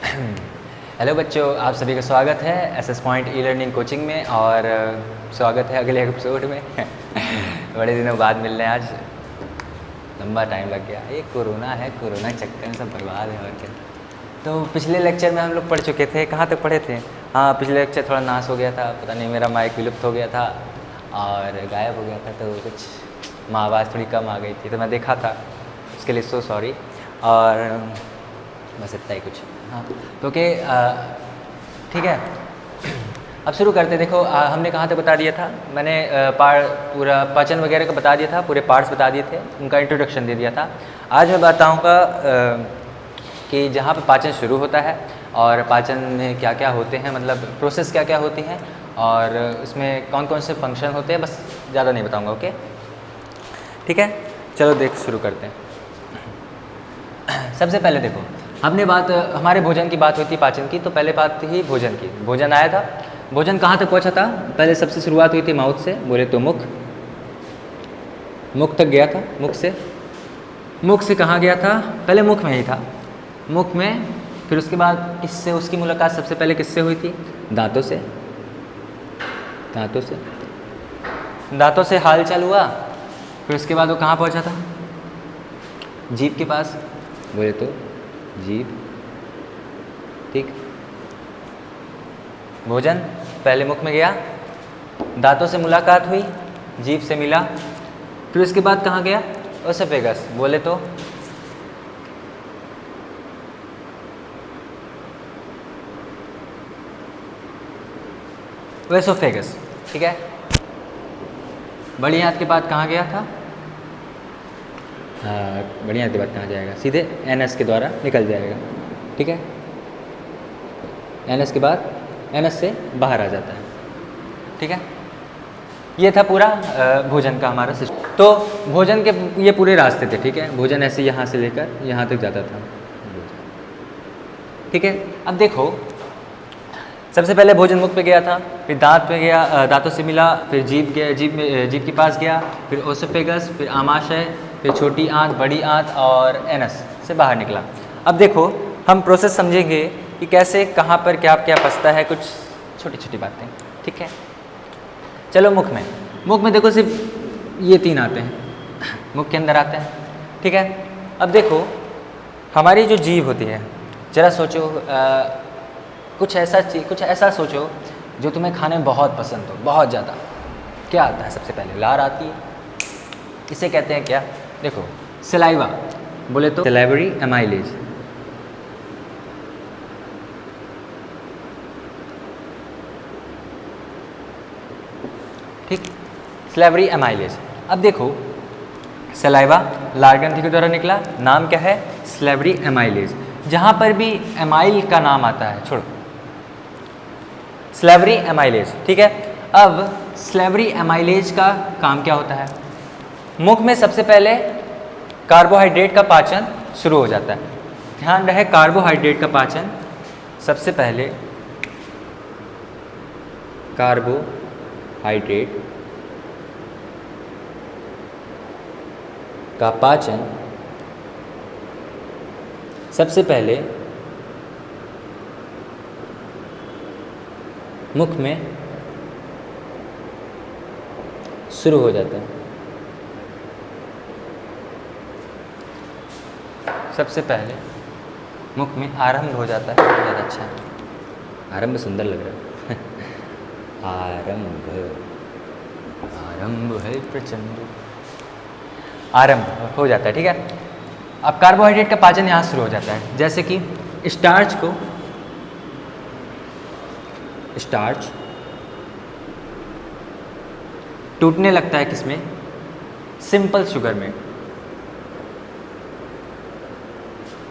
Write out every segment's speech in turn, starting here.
Hello बच्चों, आप सभी का स्वागत है SS point e learning coaching में। और स्वागत है अगले एपिसोड में। बड़े दिनों बाद मिल रहे हैं आज, लंबा टाइम लग गया। ये कोरोना है, कोरोना के चक्कर में सब बर्बाद है और क्या। तो पिछले लेक्चर में हम लोग पढ़ चुके थे, कहाँ तक पढ़े थे? हाँ, पिछले लेक्चर थोड़ा नाश हो गया था, पता नहीं मेरा माइक विलुप्त हो गया था और गायब हो गया था, तो कुछ आवाज़ थोड़ी कम आ गई थी, तो मैं देखा था, उसके लिए सो सॉरी। और बस इतना ही कुछ। हाँ, तो ठीक है, अब शुरू करते। देखो हमने कहाँ तक बता दिया था, मैंने पूरा पाचन वगैरह का बता दिया था, पूरे पार्ट्स बता दिए थे, उनका इंट्रोडक्शन दे दिया था। आज मैं बताऊँगा कि जहाँ पे पाचन शुरू होता है और पाचन में क्या क्या होते हैं, मतलब प्रोसेस क्या क्या होती हैं और उसमें कौन कौन से फंक्शन होते हैं, बस ज़्यादा नहीं बताऊँगा। ओके, ठीक है, चलो शुरू करते हैं। सबसे पहले देखो, हमने हमारे भोजन की बात हुई थी, पाचन की, तो पहले बात थी भोजन की। भोजन आया था, भोजन कहाँ तक पहुँचा था? पहले सबसे शुरुआत हुई थी माउथ से, बोले तो मुख तक गया था। मुख से कहाँ गया था? पहले मुख में ही था, मुख में। फिर उसके बाद किससे उसकी मुलाकात सबसे पहले किससे हुई थी? दांतों से। दांतों से हाल चाल हुआ, फिर उसके बाद वो कहाँ पहुँचा था? जीभ के पास, बोले तो जीभ। ठीक, भोजन पहले मुख में गया, दांतों से मुलाकात हुई, जीभ से मिला, फिर उसके बाद कहाँ गया? ओसोफेगस, बोले तो ओसोफेगस। ठीक है, बड़ी आंत के बाद कहाँ गया था? हाँ, बड़ी आंत के बाद कहाँ जाएगा? सीधे एनएस के द्वारा निकल जाएगा। ठीक है, एनएस के बाद एनएस से बाहर आ जाता है। ठीक है, ये था पूरा भोजन का हमारा सिस्टम। तो भोजन के ये पूरे रास्ते थे। ठीक है, भोजन ऐसे यहाँ से लेकर यहाँ तक जाता था। ठीक है, अब देखो, सबसे पहले भोजन मुख पे गया था, फिर दांत पे गया, दांतों से मिला, फिर जीभ के पास गया, फिर ओसोफेगस, फिर आमाशय, फिर छोटी आंत, बड़ी आंत और एनस से बाहर निकला। अब देखो, हम प्रोसेस समझेंगे कि कैसे कहाँ पर क्या क्या पचता है, कुछ छोटी छोटी बातें। ठीक है, चलो मुख में देखो, सिर्फ ये 3 आते हैं, मुख के अंदर आते हैं। ठीक है, अब देखो, हमारी जो जीभ होती है, जरा सोचो, कुछ ऐसा सोचो जो तुम्हें खाने में बहुत पसंद हो, बहुत ज़्यादा। क्या आता है? सबसे पहले लार आती है, इसे कहते हैं क्या? देखो, सलाइवा, बोले तो सलाइवरी एमाइलेज। ठीक, सलाइवरी एमाइलेज। अब देखो, सलाइवा लार ग्रंथि के द्वारा निकला, नाम क्या है? Salivary amylase. जहाँ पर भी एमाइल का नाम आता है, छोड़ो, सलाइवरी एमाइलेज। ठीक है, अब सलाइवरी एमाइलेज का काम क्या होता है? मुख में सबसे पहले कार्बोहाइड्रेट का पाचन शुरू हो जाता है। ध्यान रहे, कार्बोहाइड्रेट का पाचन, सबसे पहले कार्बोहाइड्रेट का पाचन सबसे पहले मुख में शुरू हो जाता है। सबसे पहले मुख में आरंभ हो जाता है। ज़्यादा अच्छा है, आरंभ सुंदर लग रहा है। आरंभ है प्रचंड, आरंभ हो जाता है। ठीक है, अब कार्बोहाइड्रेट का पाचन यहाँ शुरू हो जाता है। जैसे कि स्टार्च टूटने लगता है, किसमें? सिंपल शुगर में।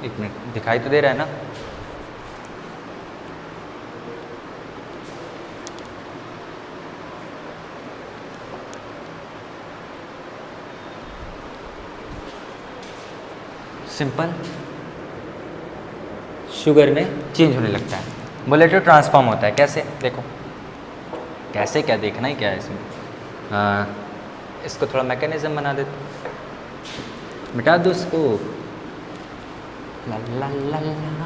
एक मिनट, दिखाई तो दे रहा है ना? सिंपल शुगर में चेंज होने लगता है, बोले तो ट्रांसफॉर्म होता है। कैसे? देखो, कैसे, क्या देखना ही क्या है इसमें? इसको थोड़ा मैकेनिज्म बना देते, मिटा दो इसको। ला ला ला ला।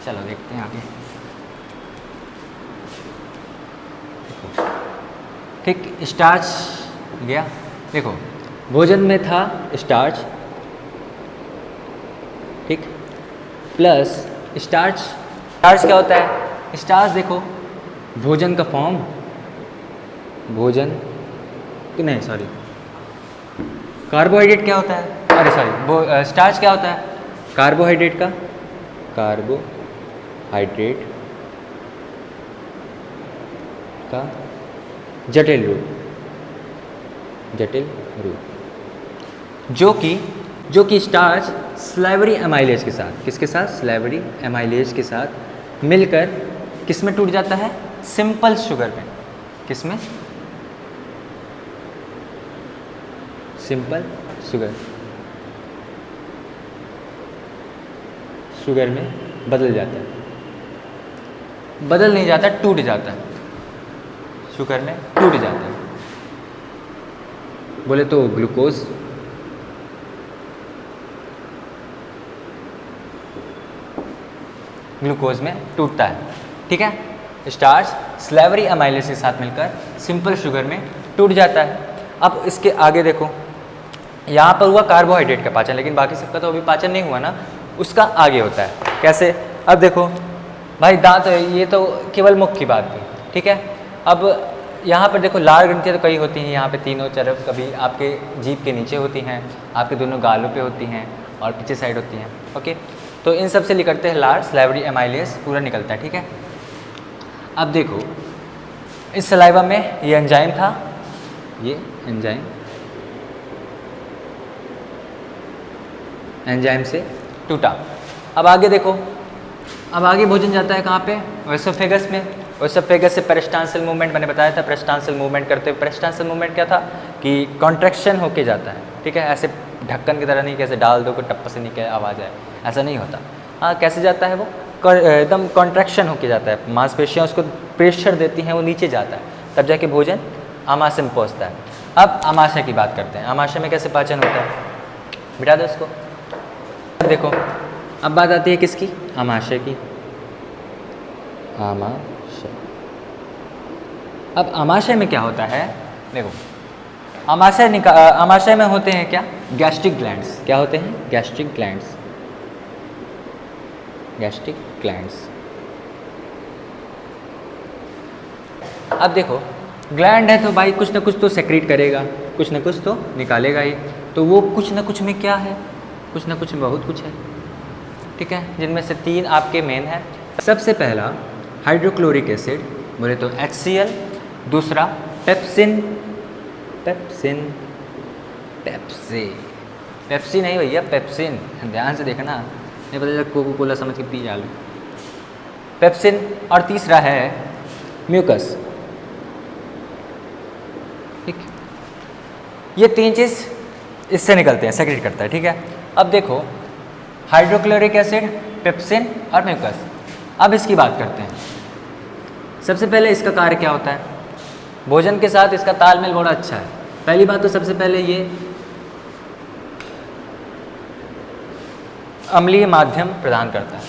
चलो देखते हैं आगे। ठीक, स्टार्च गया। देखो भोजन में था स्टार्च, ठीक, प्लस स्टार्च। स्टार्च क्या होता है? स्टार्च देखो भोजन का फॉर्म, भोजन कि नहीं सॉरी, कार्बोहाइड्रेट क्या होता है? अरे सॉरी, स्टार्च क्या होता है? कार्बोहाइड्रेट का, कार्बोहाइड्रेट का जटिल रूप, जटिल रूप, जो कि स्टार्च स्लेवरी एमाइलेज के साथ, किसके साथ? स्लेवरी एमाइलेज के साथ मिलकर किस में टूट जाता है? सिंपल शुगर में। किस में? सिंपल शुगर, शुगर में बदल जाता है। बदल नहीं जाता, टूट जाता है, शुगर में टूट जाता है। बोले तो ग्लूकोज, ग्लूकोज में टूटता है, ठीक है। स्टार्च स्लेवरी एमाइलेज के साथ मिलकर सिंपल शुगर में टूट जाता है। अब इसके आगे देखो, यहाँ पर हुआ कार्बोहाइड्रेट का पाचन, लेकिन बाकी सबका तो अभी पाचन नहीं हुआ ना, उसका आगे होता है। कैसे? अब देखो भाई दांत, ये तो केवल मुख की बात थी, ठीक है। अब यहाँ पर देखो लार ग्रंथियाँ तो कई होती हैं, यहाँ पे तीनों तरफ, कभी आपके जीभ के नीचे होती हैं, आपके दोनों गालों पे होती हैं और पीछे साइड होती हैं, ओके। तो इन सब से निकलते हैं लार, स्लेवरी एमाइलेज पूरा निकलता है, ठीक है। अब देखो इस सलाइवा में ये एंजाइम था, ये एंजाइम, एंजाइम से टूटा। अब आगे देखो, अब आगे भोजन जाता है कहाँ पे? ओएसोफेगस में। ओएसोफेगस से पेरिस्टाल्सियल मूवमेंट, मैंने बताया था पेरिस्टाल्सियल मूवमेंट करते हुए, पेरिस्टाल्सियल मूवमेंट क्या था कि कॉन्ट्रैक्शन होके जाता है, ठीक है। ऐसे ढक्कन की तरह नहीं, कैसे डाल दो को टप्प से निकल आवाज़ आए, ऐसा नहीं होता। हाँ, कैसे जाता है वो? एकदम कॉन्ट्रैक्शन होके जाता है, मांसपेशियाँ उसको प्रेशर देती हैं, वो नीचे जाता है, तब जाके भोजन आमाशय में पहुँचता है। अब आमाशय की बात करते हैं। आमाशय में कैसे पाचन होता है? बिठा दो इसको। देखो अब बात आती है किसकी? आमाशय की। आमाशय। अब आमाशय में क्या होता है? देखो आमाशय में होते हैं क्या? Gastric glands. क्या होते हैं? Gastric glands, gastric glands. अब देखो ग्लैंड है तो भाई कुछ ना कुछ तो सेक्रेट करेगा, कुछ ना कुछ तो निकालेगा ही। तो वो कुछ ना कुछ में क्या है? कुछ ना कुछ में बहुत कुछ है, ठीक है, जिनमें से तीन आपके मेन है। सबसे पहला हाइड्रोक्लोरिक एसिड, बोले तो HCl। दूसरा पेप्सिन, पेप्सिन, पेप्सी नहीं भैया, पेप्सिन, ध्यान से देखना, नहीं पता चला कोको कोला समझ के पी जाओ। पेप्सिन। और तीसरा है म्यूकस, ठीक। ये तीन चीज़ इससे निकलते हैं, सेक्रेट करता है, ठीक है। अब देखो हाइड्रोक्लोरिक एसिड, पेप्सिन और म्यूकस। अब इसकी बात करते हैं। सबसे पहले इसका कार्य क्या होता है? भोजन के साथ इसका तालमेल बड़ा अच्छा है। पहली बात तो सबसे पहले ये अम्लीय माध्यम प्रदान करता है।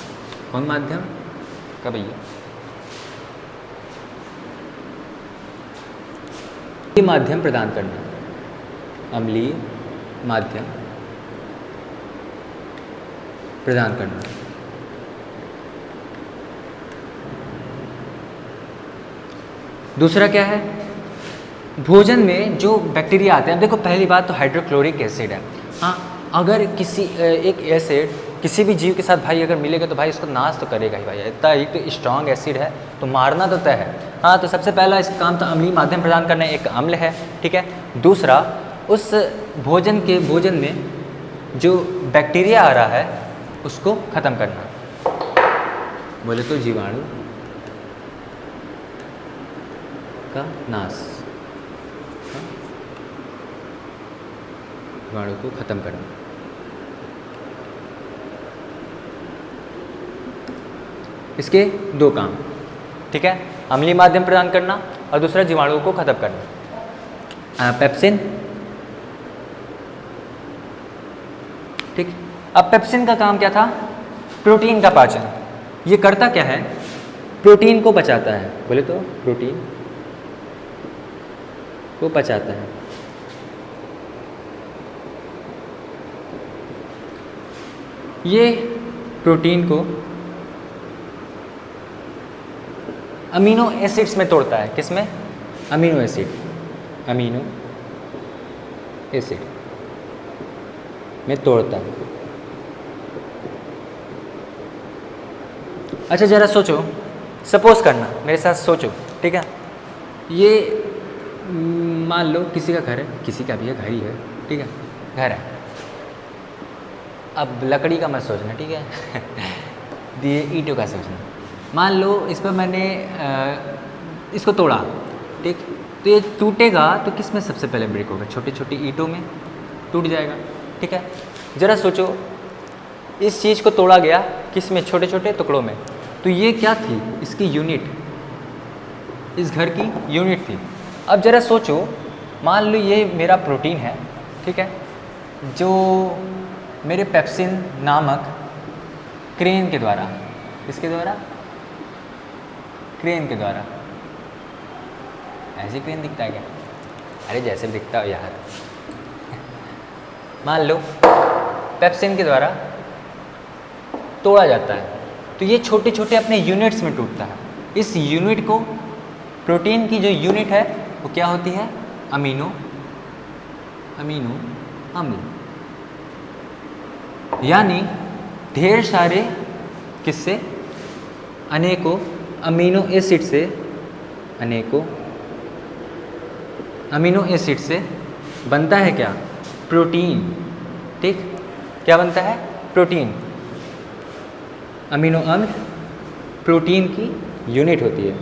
कौन माध्यम का भैया? माध्यम प्रदान करना, अम्लीय माध्यम प्रदान करना। दूसरा क्या है? भोजन में जो बैक्टीरिया आते हैं। देखो पहली बात तो हाइड्रोक्लोरिक एसिड है। हाँ, अगर किसी एक एसिड किसी भी जीव के साथ भाई अगर मिलेगा तो भाई उसको नाश तो करेगा ही भाई, इतना एक तो स्ट्रॉन्ग एसिड है तो मारना तो तय है। हाँ, तो सबसे पहला इसका काम तो अम्लीय माध्यम प्रदान करना, एक अम्ल है, ठीक है। दूसरा उस भोजन में जो बैक्टीरिया आ रहा है उसको ख़त्म करना, बोले तो जीवाणु का नाश, जीवाणु को ख़त्म करना। इसके दो काम, ठीक है, अम्लीय माध्यम प्रदान करना और दूसरा जीवाणुओं को ख़त्म करना। पेप्सिन, ठीक, अब पेप्सिन का काम क्या था? प्रोटीन का पाचन। ये करता क्या है? प्रोटीन को पचाता है। बोले तो प्रोटीन को पचाता है। ये प्रोटीन को अमीनो एसिड्स में तोड़ता है। किस में? अमीनो एसिड, अमीनो एसिड में तोड़ता है। अच्छा जरा सोचो, सपोज करना, मेरे साथ सोचो, ठीक है। ये मान लो किसी का घर है, किसी का भी है, घर ही है, ठीक है, घर है। अब लकड़ी का मत सोचना, ठीक है ये ईंटों का सोचना। मान लो इस पर मैंने इसको तोड़ा, ठीक, तो ये टूटेगा तो किस में सबसे पहले ब्रेक होगा? छोटी छोटी ईंटों में टूट जाएगा, ठीक है। ज़रा सोचो, इस चीज़ को तोड़ा गया किस में? छोटे छोटे टुकड़ों में। तो ये क्या थी? इसकी यूनिट, इस घर की यूनिट थी। अब ज़रा सोचो, मान लो ये मेरा प्रोटीन है, ठीक है, जो मेरे पेप्सिन नामक क्रेन के द्वारा, किसके द्वारा? क्रेन के द्वारा। ऐसे क्रेन दिखता है क्या? अरे जैसे भी दिखता हो यार मान लो पेप्सिन के द्वारा तोड़ा जाता है, तो ये छोटे छोटे अपने यूनिट्स में टूटता है। इस यूनिट को, प्रोटीन की जो यूनिट है वो क्या होती है? अमीनो अम्ल। यानी ढेर सारे किससे? अनेकों अमीनो एसिड से, अनेकों अमीनो एसिड से बनता है क्या? प्रोटीन, ठीक। क्या बनता है? प्रोटीन। अमीनो अम्ल प्रोटीन की यूनिट होती है,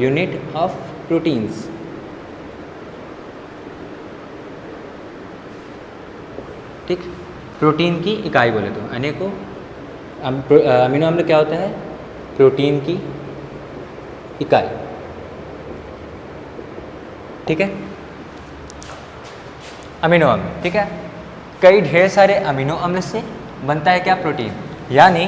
यूनिट ऑफ प्रोटीन्स। ठीक, प्रोटीन की इकाई बोले तो अनेकों अमीनो अम्ल क्या होता है? प्रोटीन की इकाई, ठीक है, अमीनो अम्ल, ठीक है। कई ढेर सारे अमीनो अम्ल से बनता है क्या? प्रोटीन। यानी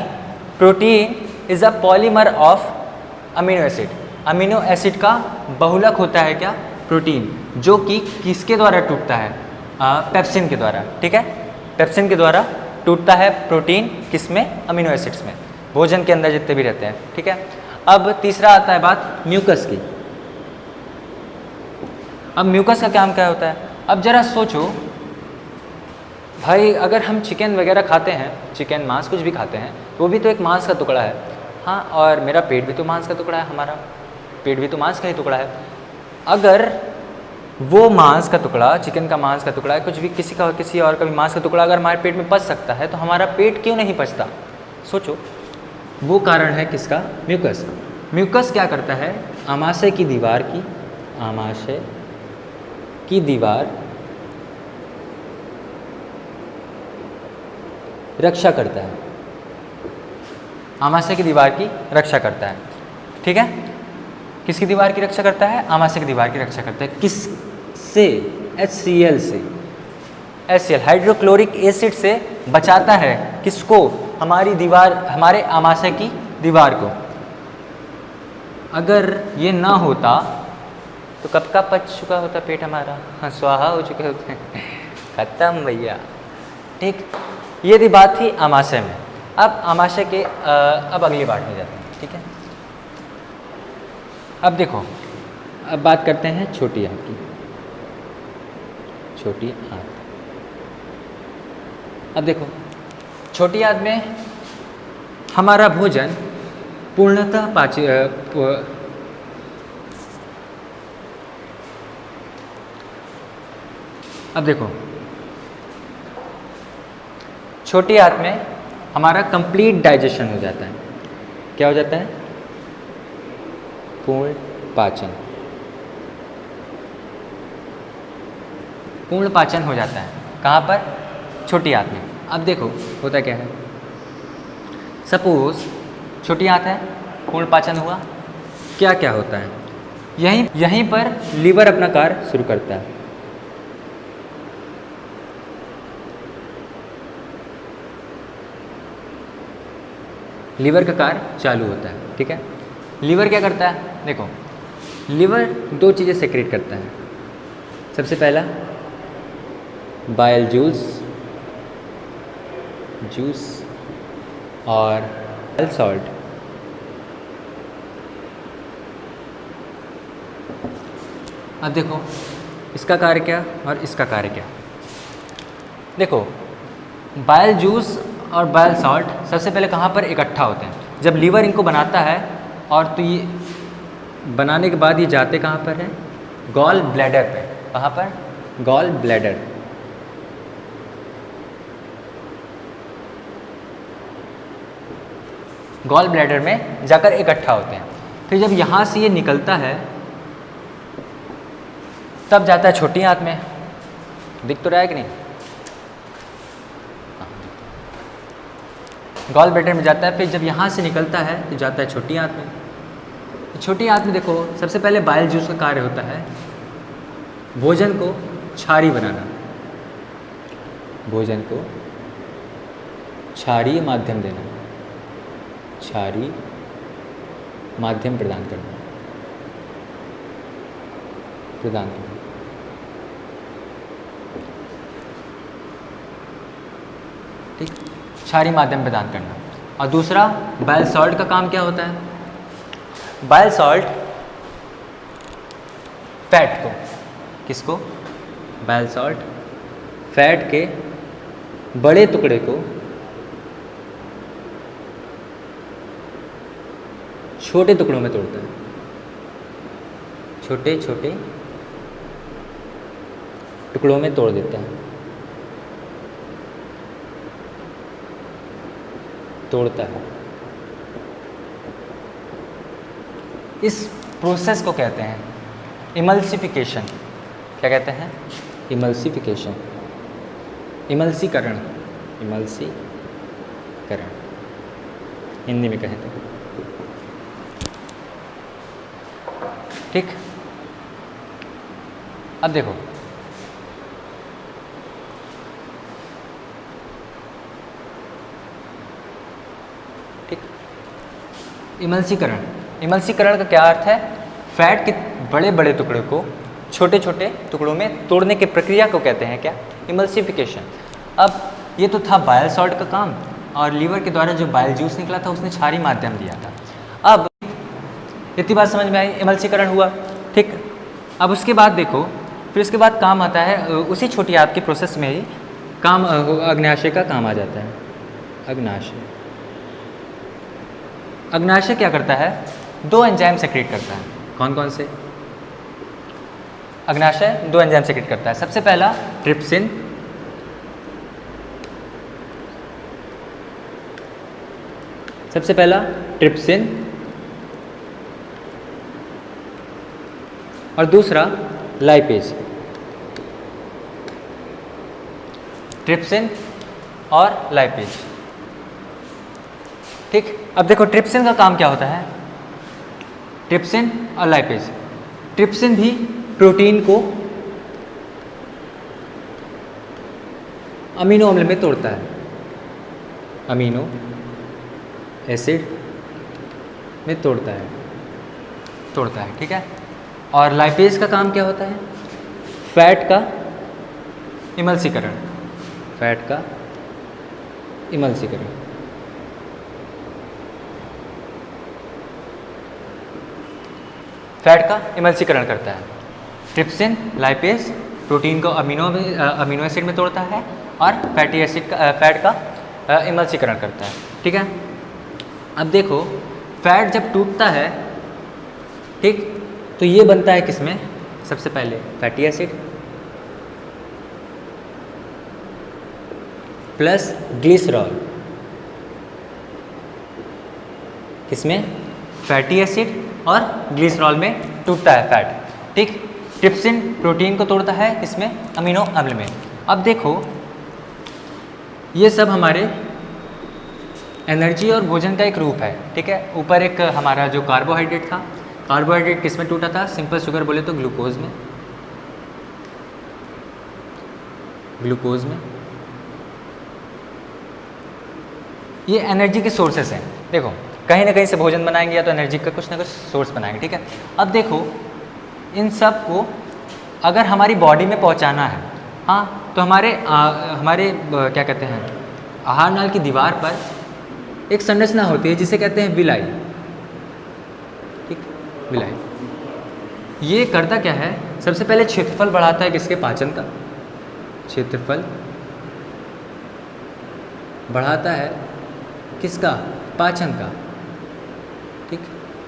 protein is a polymer of amino acid. Amino acid का बहुलक होता है क्या? प्रोटीन, जो कि किसके द्वारा टूटता है? पेप्सिन के द्वारा, ठीक है। पेप्सिन के द्वारा टूटता है प्रोटीन, किस में? अमीनो एसिड्स में, भोजन के अंदर जितने भी रहते हैं, ठीक है। अब तीसरा आता है बात म्यूकस की। अब म्यूकस का काम क्या होता है? अब जरा सोचो भाई, अगर हम चिकन वगैरह खाते हैं, चिकन मांस कुछ भी खाते हैं, वो भी तो एक मांस का टुकड़ा है, हाँ, और मेरा पेट भी तो मांस का टुकड़ा है, हमारा पेट भी तो मांस का ही टुकड़ा है। अगर वो मांस का टुकड़ा, चिकन का मांस का टुकड़ा, कुछ भी किसी और का भी मांस का टुकड़ा अगर हमारे पेट में पच सकता है, तो हमारा पेट क्यों नहीं पचता? सोचो, वो कारण है किसका? म्यूकस। म्यूकस क्या करता है? आमाशय की दीवार की, आमाशय की दीवार रक्षा करता है, आमाशय की दीवार की रक्षा करता है, ठीक है। किसकी दीवार की रक्षा करता है? आमाशय की दीवार की रक्षा करता है। किससे? HCl से, HCl हाइड्रोक्लोरिक एसिड से बचाता है। किसको? हमारी दीवार, हमारे आमाशय की दीवार को। अगर ये ना होता तो कब का पच चुका होता पेट हमारा, हाँ, स्वाहा हो चुके होते हैं खत्म भैया, ठीक। ये थी बात थी आमाशय में। अब आमाशय के अब अगली बात में जाते हैं, ठीक है। अब देखो, अब बात करते हैं छोटी आंत की। छोटी आंत, अब देखो, छोटी आंत में हमारा भोजन पूर्णतः अब देखो, छोटी आंत में हमारा कंप्लीट डाइजेशन हो जाता है। क्या हो जाता है? पूर्ण पाचन, पूर्ण पाचन हो जाता है। कहाँ पर? छोटी आंत में। अब देखो होता क्या है, सपोज छोटी आंत है, पूर्ण पाचन हुआ, क्या क्या होता है? यहीं पर लीवर अपना कार्य शुरू करता है। लीवर का कार्य चालू होता है। ठीक है, लीवर क्या करता है? देखो, लीवर दो चीज़ें सेक्रेट करता है। सबसे पहला बाइल जूस और बाइल सॉल्ट। अब देखो इसका कार्य क्या और इसका कार्य क्या। देखो, बाइल जूस और बाइल सॉल्ट सबसे पहले कहाँ पर इकट्ठा होते हैं? जब लीवर इनको बनाता है, और तो ये बनाने के बाद ये जाते कहाँ पर है? गॉल ब्लैडर पे। कहाँ पर? Gall bladder. गॉल ब्लैडर में जाकर इकट्ठा होते हैं। फिर जब यहाँ से ये निकलता है तब जाता है छोटी आंत में। दिख तो रहा है कि नहीं? गॉल ब्लैडर में जाता है, फिर जब यहाँ से निकलता है तो जाता है छोटी आंत में। छोटी आंत में देखो सबसे पहले बाइल जूस का कार्य होता है भोजन को क्षारीय बनाना, भोजन को क्षारीय माध्यम देना, क्षारीय माध्यम प्रदान करना, ठीक, क्षारीय माध्यम प्रदान करना। और दूसरा बाइल सॉल्ट का काम क्या होता है? बाइल सॉल्ट फैट को, किसको? बाइल सॉल्ट फैट के बड़े टुकड़े को छोटे टुकड़ों में तोड़ता है, छोटे छोटे टुकड़ों में तोड़ देता है, तोड़ता है। इस प्रोसेस को कहते हैं इमल्सिफिकेशन। क्या कहते हैं? इमल्सिफिकेशन, इमल्सीकरण, इमल्सीकरण हिंदी में कहें तो। ठीक, अब देखो ठीक, इमल्सीकरण, इमल्सीकरण का क्या अर्थ है? फैट के बड़े बड़े टुकड़े को छोटे छोटे टुकड़ों में तोड़ने की प्रक्रिया को कहते हैं क्या? इमल्सिफिकेशन। अब ये तो था बाइल सॉल्ट का काम, और लीवर के द्वारा जो बाइल जूस निकला था उसने क्षारीय माध्यम दिया था। अब इतनी बात समझ में आई, इमल्सीकरण हुआ। ठीक, अब उसके बाद देखो, फिर उसके बाद काम आता है उसी छोटी आंत के प्रोसेस में ही काम अग्नाशय का काम आ जाता है। अग्नाशय, अग्नाशय क्या करता है? दो एंजाइम सेक्रेट करता है। कौन कौन से? अग्नाशय दो एंजाइम सेक्रेट करता है। सबसे पहला ट्रिप्सिन, सबसे पहला ट्रिप्सिन, और दूसरा लाइपेज। ट्रिप्सिन और लाइपेज। ठीक, अब देखो ट्रिप्सिन का काम क्या होता है? ट्रिप्सिन और लाइपेज। ट्रिप्सिन भी प्रोटीन को अमीनो अम्ल में तोड़ता है, अमीनो एसिड में तोड़ता है, ठीक है। और लाइपेज का काम क्या होता है? फैट का इमल्सीकरण, फैट का इमल्सीकरण। फैट का इमल्सीकरण करता है। ट्रिप्सिन, लाइपेज प्रोटीन को अमीनो एसिड में तोड़ता है और फैटी एसिड का फैट का इमल्सीकरण करता है। ठीक है, अब देखो फैट जब टूटता है, ठीक, तो ये बनता है किसमें? सबसे पहले फैटी एसिड प्लस ग्लिसरॉल। किसमें? फैटी एसिड और ग्लिसरॉल में टूटता है फैट। ठीक, ट्रिप्सिन प्रोटीन को तोड़ता है किसमें? अमीनो अम्ल में। अब देखो ये सब हमारे एनर्जी और भोजन का एक रूप है। ठीक है, ऊपर एक हमारा जो कार्बोहाइड्रेट था, कार्बोहाइड्रेट किस में टूटा था? सिंपल शुगर बोले तो ग्लूकोज में, ग्लूकोज में। ये एनर्जी के सोर्सेस हैं। देखो कहीं ना कहीं से भोजन बनाएंगे या तो एनर्जी का कुछ ना कुछ सोर्स बनाएंगे, ठीक है। अब देखो इन सब को अगर हमारी बॉडी में पहुंचाना है, हाँ, तो हमारे क्या कहते हैं, आहार नाल की दीवार पर एक संरचना होती है जिसे कहते हैं विलाई, ठीक, विलाई। ये करता क्या है, सबसे पहले क्षेत्रफल बढ़ाता है किसके, पाचन का। क्षेत्रफल बढ़ाता है किसका, पाचन का, ठीक।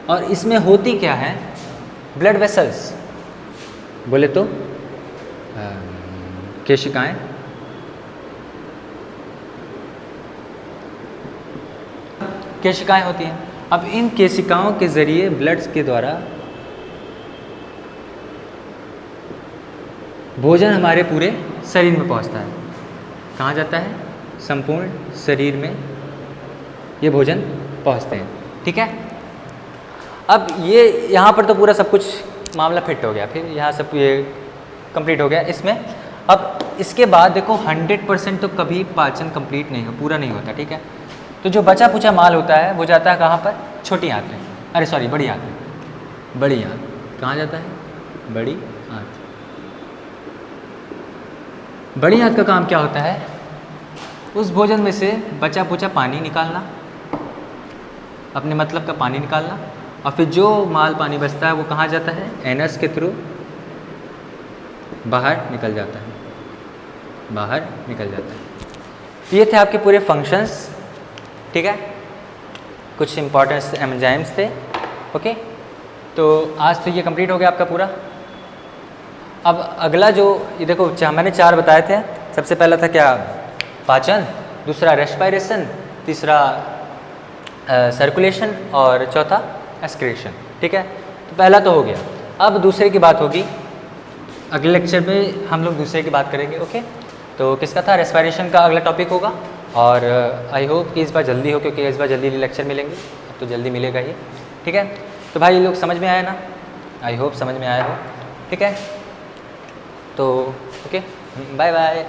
और इसमें होती क्या है, ब्लड वेसल्स, बोले तो केशिकाएं, केशिकाएं होती हैं। अब इन केशिकाओं के जरिए ब्लड्स के द्वारा भोजन हमारे पूरे शरीर में पहुंचता है। कहाँ जाता है, संपूर्ण शरीर में ये भोजन पहुंचते हैं, ठीक है। अब ये यहाँ पर तो पूरा सब कुछ मामला फिट हो गया, फिर यहाँ सब ये कंप्लीट हो गया इसमें। अब इसके बाद देखो 100% तो कभी पाचन कंप्लीट नहीं हो, पूरा नहीं होता, ठीक है। तो जो बचा कुचा माल होता है वो जाता है कहाँ पर, छोटी आंत में, अरे सॉरी बड़ी आंत में। बड़ी आंत कहाँ जाता है, बड़ी आंत। बड़ी आंत का काम क्या होता है, उस भोजन में से बचा पुचा पानी निकालना, अपने मतलब का पानी निकालना, और फिर जो माल पानी बचता है वो कहाँ जाता है, एनस के थ्रू बाहर निकल जाता है, बाहर निकल जाता है। ये थे आपके पूरे फंक्शंस, ठीक है। कुछ इंपॉर्टेंट एंजाइम्स थे, ओके। तो आज तो ये कंप्लीट हो गया आपका पूरा। अब अगला जो ये देखो मैंने 4 बताए थे। सबसे पहला था क्या, पाचन, दूसरा रेस्पिरेशन, तीसरा सर्कुलेशन और चौथा एक्सक्रीशन, ठीक है। तो पहला तो हो गया। अब दूसरे की बात होगी, अगले लेक्चर में हम लोग दूसरे की बात करेंगे, ओके। तो किसका था, रेस्पिरेशन का अगला टॉपिक होगा। और आई होप कि इस बार जल्दी हो, क्योंकि इस बार जल्दी लेक्चर मिलेंगे, अब तो जल्दी मिलेगा ही, ठीक है। तो भाई ये लोग समझ में आया ना, आई होप समझ में आया हो, ठीक है। तो ओके, बाय बाय।